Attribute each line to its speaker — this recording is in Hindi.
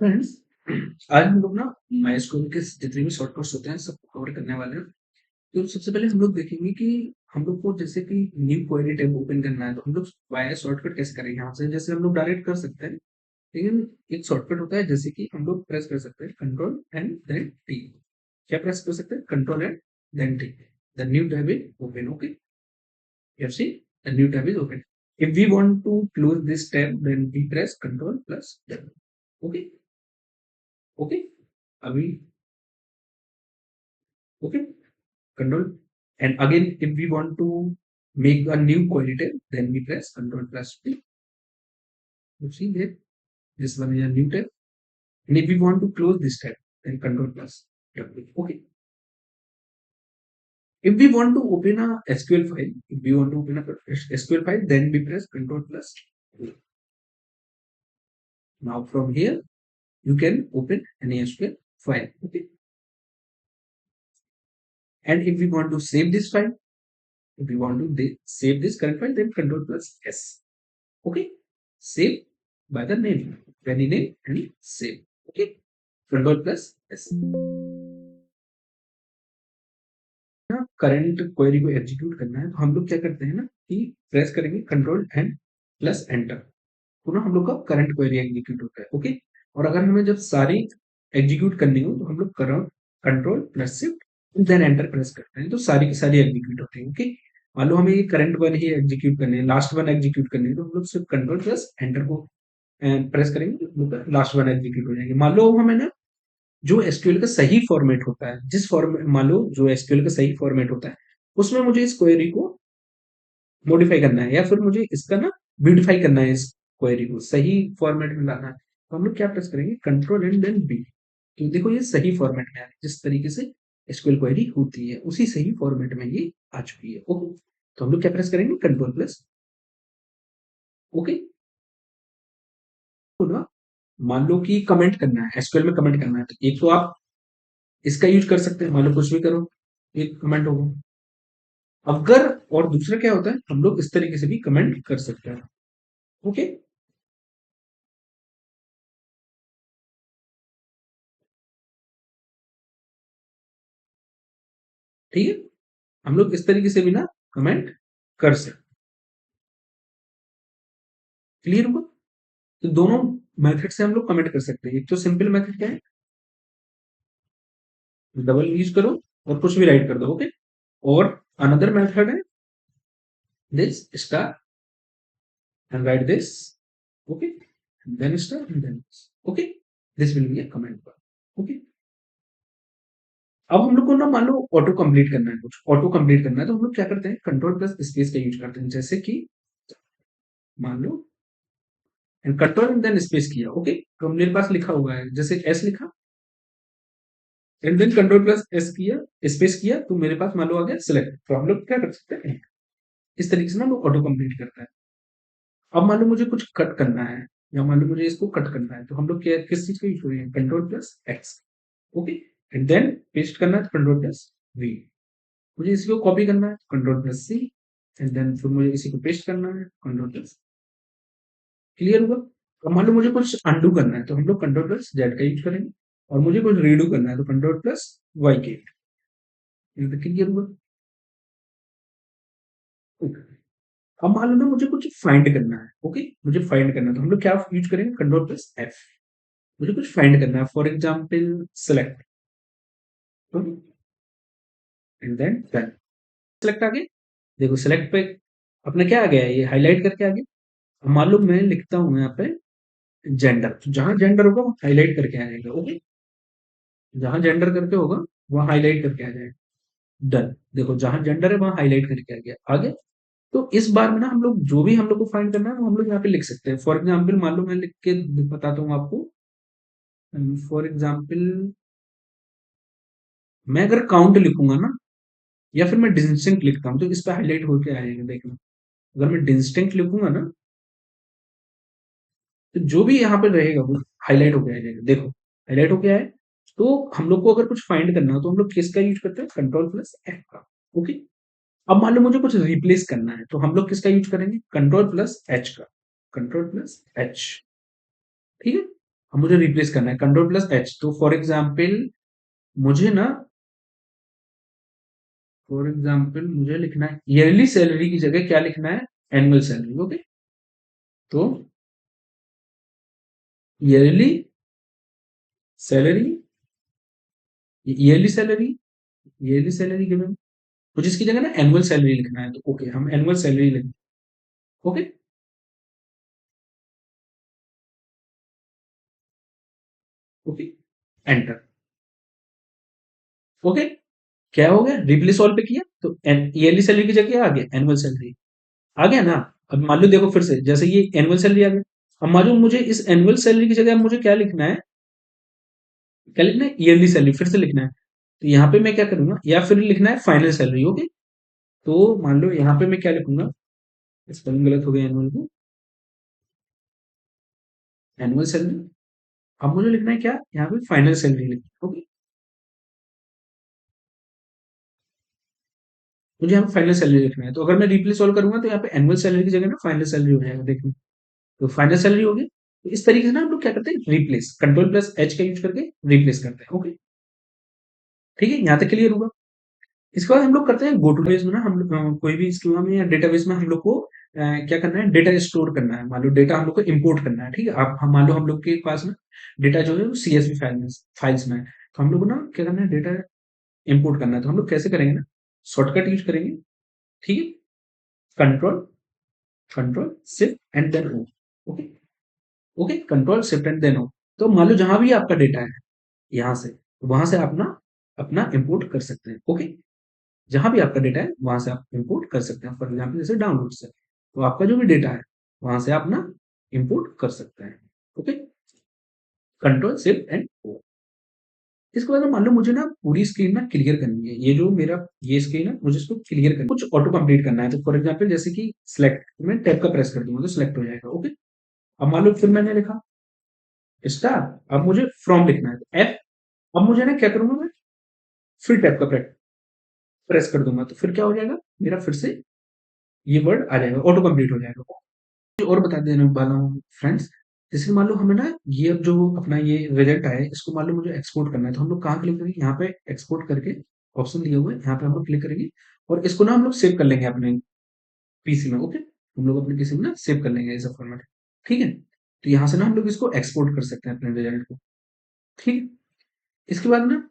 Speaker 1: फ्रेंड्स, आज हम लोग ना माइस्क्ल के जितने भी शॉर्टकट्स होते हैं सब कवर करने वाले हैं। तो सबसे पहले हम लोग देखेंगे कि हम लोग को जैसे कि न्यू क्वेरी टैब ओपन करना है तो हम लोग वाया शॉर्टकट कैसे करेंगे। यहाँ से जैसे हम लोग डायरेक्ट कर सकते हैं, लेकिन एक शॉर्टकट होता है जैसे कि हम लोग प्रेस कर सकते हैं कंट्रोल एंड देन टी। क्या प्रेस कर सकते हैं? Control and then T. The new tab is open. Okay, you have seen the new tab is open. If we want to close this tab, then we press control plus tab. Okay, okay, अभी okay, control. And again, if we want to make a new query tab, then we press control plus P. You see there, this one is a new tab. And if we want to close this tab, then control plus W. Okay. If we want to open a SQL file, if we want to open a SQL file, then we press control plus V. Now from here, you can open any SQL file. Okay. And if we want to save this file, if we want to save this current file, then control plus S. Okay. Save by the name, any name and save. Okay. Control plus S. Current query को एग्जीक्यूट करना है तो हम लोग क्या करते हैं ना कि प्रेस करेंगे कंट्रोल एंड प्लस एंटर, तो ना हम लोग का करंट क्वेरी एग्जीक्यूट होता है। ओके, और अगर हमें जब सारी एग्जीक्यूट करनी हो तो हम लोग control plus shift then enter press करते हैं तो सारी की सारी एग्जीक्यूट होती है। ओके, मान लो हमें ये करंट वन ही एग्जीक्यूट करनी है, लास्ट वन एग्जीक्यूट करनी है, तो हम लोग सिर्फ कंट्रोल प्लस एंटर को प्रेस करेंगे, लास्ट वन एग्जीक्यूट हो जाएगी। मान लो हमें ना जो एसक्यूएल का सही फॉर्मेट होता है, जिस फॉर्मेट मान लो जो एसक्यूएल का सही फॉर्मेट होता है उसमें मुझे इस क्वेरी को मॉडिफाई करना है या फिर मुझे इसका ना ब्यूटिफाई करना है, इस क्वेरी को सही फॉर्मेट में लाना है, तो हम लोग क्या प्रेस करेंगे? Control and then B. तो देखो ये सही फॉर्मेट में आ रही है, जिस तरीके से एसक्यूएल क्वेरी होती है उसी सही फॉर्मेट में ये आ चुकी है। ओके, तो हम लोग क्या प्रेस करेंगे? Control plus. ओके, तो ना मान लो कि कमेंट करना है, एसक्यूएल में कमेंट करना है, तो एक तो आप इसका यूज कर सकते हैं, मान लो कुछ भी करो एक कमेंट होगा। अगर और दूसरा क्या होता है, हम लोग इस तरीके से भी कमेंट कर सकते हैं। ओके, ठीक है, हम लोग इस तरीके से भी ना कमेंट कर सकते। क्लियर होगा? तो दोनों मेथड से हम लोग कमेंट कर सकते हैं। एक तो सिंपल मेथड क्या है, डबल यूज करो और कुछ भी राइट कर दो। ओके, और अनदर मेथड है this star and right this. Okay, then star and then okay, this will be a comment bar। Okay, अब हम लोग को ना मान लो ऑटो कंप्लीट करना है, कुछ ऑटो कंप्लीट करना है, तो हम लोग क्या करते हैं? कंट्रोल प्लस स्पेस का यूज करते हैं। जैसे कि मान लो and control and then space किया। ओके, तो मेरे पास लिखा हुआ है जैसे एस लिखा and then control plus S किया, स्पेस किया, तो मेरे पास मान लो आ गया सिलेक्ट। तो हम लोग क्या कर सकते हैं? इस तरीके से ना लोग ऑटो कंप्लीट करता है। अब मान लो मुझे कुछ कट करना है या मान लो मुझे इसको कट करना है, तो हम लोग क्या किस चीज का यूज करेंगे? Control plus X. Okay, and then paste करना है तो कंट्रोल प्लस वी। मुझे इसी को कॉपी करना है control plus C, and then फिर मुझे इसी को पेस्ट करना है कंट्रोल प्लस। क्लियर हुआ? अब मान लो मुझे कुछ अंडू करना है तो हम लोग कंट्रोल प्लस जेड का यूज करेंगे, और मुझे कुछ रीडू करना है तो कंट्रोल प्लस वाई के। क्लियर हुआ? ओके, अब मान लो ना मुझे कुछ फाइंड करना है। ओके, मुझे फाइंड करना है तो हम लोग क्या यूज करेंगे? Control plus F. मुझे कुछ फाइंड करना है, for example select, and then done. Select आ गया, देखो सेलेक्ट पे अपने क्या आ गया है, ये हाईलाइट करके आ गया। अब मान लो मैं लिखता हूँ यहाँ पे जेंडर, तो जहां जेंडर होगा वो हाईलाइट करके आ जाएगा। ओके, जहां जेंडर करके होगा वहां हाईलाइट करके आ जाएगा। डन, देखो जहां जेंडर है वहां हाईलाइट करके आ गया। आगे तो इस बार में ना हम लोग जो भी हम लोग को फाइंड करना है वो हम लोग यहाँ पे लिख सकते हैं। फॉर एग्जाम्पल मान लो मैं लिख के बताता हूँ आपको। फॉर एग्जाम्पल मैं अगर काउंट लिखूंगा ना या फिर मैं डिस्टिंक्ट लिखता हूँ तो इस पे हाईलाइट होके आएगा। देखना, अगर मैं डिस्टिंक्ट लिखूंगा ना तो जो भी यहाँ पे रहेगा वो हाईलाइट होके आ जाएगा। देखो हाईलाइट होके आए। तो हम लोग को अगर कुछ फाइंड करना हो तो हम लोग किसका यूज करते हैं? कंट्रोल प्लस एफ का। ओके, अब मान लो मुझे कुछ रिप्लेस करना है तो हम लोग किसका यूज करेंगे? कंट्रोल प्लस एच का। कंट्रोल प्लस एच, ठीक है। अब मुझे रिप्लेस करना है कंट्रोल प्लस एच। तो मुझे ना फॉर एग्जाम्पल मुझे लिखना है ईयरली सैलरी की जगह क्या लिखना है, एनुअल सैलरी। ओके, तो yearly salary, yearly salary, yearly salary given, मुझे इसकी जगह ना एनुअल सैलरी लिखना है। तो ओके, हम एनुअल सैलरी लिखें। Okay, okay, enter. ओके, क्या हो गया, रिप्लेस ऑल पे किया तो ईयरली सैलरी की जगह आ गया एनुअल सैलरी, आ गया ना। अब मान लो देखो फिर से जैसे ये एनुअल सैलरी आ गया। अब मान लो मुझे इस एनुअल सैलरी की जगह मुझे क्या लिखना है, क्या लिखना है, ईयरली सैलरी फिर से लिखना है। तो यहाँ पे मैं क्या करूंगा, या फिर लिखना है फाइनल सैलरी। ओके, तो मान लो यहाँ पे मैं क्या लिखूंगा, स्पेलिंग गलत हो गया एनुअल को, एनुअल सैलरी। अब मुझे लिखना है क्या, यहाँ पे फाइनल सैलरी लिखना है। ओके, मुझे यहाँ पे फाइनल सैलरी लिखना है। तो अगर मैं रिप्लेस सॉल्व करूंगा तो यहाँ पे एनुअल सैलरी की जगह ना फाइनल सैलरी हो जाएगा, देखना। तो फाइनल सैलरी होगी। तो इस तरीके से ना हम लोग क्या करते हैं, रिप्लेस कंट्रोल प्लस एच का यूज करके रिप्लेस करते हैं। ओके, ठीक है, यहाँ तक क्लियर होगा। इसके बाद हम लोग करते हैं गो टू बेस में ना हम लोग कोई भी स्कीमा में या डेटाबेस में हम लोग को क्या करना है, डेटा स्टोर करना है। मान लो डेटा हम लोग को इंपोर्ट करना है, ठीक है। आप हम मान लो हम लोग के पास ना डेटा जो है वो सीएसवी फाइल्स में है। तो हम लोग को ना क्या करना है, डेटा इंपोर्ट करना है। तो हम लोग कैसे करेंगे ना, शॉर्टकट यूज करेंगे, ठीक है। Control, control shift and then O. Okay, okay, control shift and then O. तो मान लो जहां भी आपका डेटा है यहाँ से, वहां से आप ना अपना इंपोर्ट कर सकते हैं। ओके, जहां भी आपका डेटा है वहां से आप इंपोर्ट कर सकते हैं। फॉर एग्जाम्पल जैसे डाउनलोड से, तो आपका जो भी डेटा है वहां से आप ना इंपोर्ट कर सकते हैं। ओके, कंट्रोल शिफ्ट एंड ओ। इसके बाद मान लो मुझे ना पूरी स्क्रीन ना क्लियर करनी है, ये जो मेरा ये स्क्रीन है मुझे इसको क्लियर करना है, कुछ ऑटो कंप्लीट करना है। तो फॉर एग्जाम्पल जैसे कि सिलेक्ट, मैं टैब का प्रेस कर दूंगा तो सिलेक्ट हो जाएगा। ओके, अब मान लो फिर मैंने लिखा स्टार, अब मुझे फ्रॉम लिखना है तो एफ। अब मुझे ना क्या करूंगा मैं, फिर टैब का प्रेस कर दूंगा तो फिर क्या हो जाएगा, मेरा फिर से ये वर्ड आ जाएगा, ऑटो कंप्लीट हो जाएगा। और बता देने वाला हूँ फ्रेंड्स, जैसे मान लो हमें ना ये अब जो अपना ये रिजल्ट आया है इसको मान लो मुझे एक्सपोर्ट करना है। तो हम लोग कहाँ क्लिक करेंगे, यहाँ पे एक्सपोर्ट करके ऑप्शन दिया हुआ है, यहाँ पे हम लोग क्लिक करेंगे और इसको ना हम लोग सेव कर लेंगे अपने पीसी में। ओके, हम लोग अपने पीसी में ना सेव कर लेंगे ऐसा फॉर्मेट, ठीक है। तो यहाँ से ना हम लोग इसको एक्सपोर्ट कर सकते हैं अपने रिजल्ट को, ठीक है। इसके बाद ना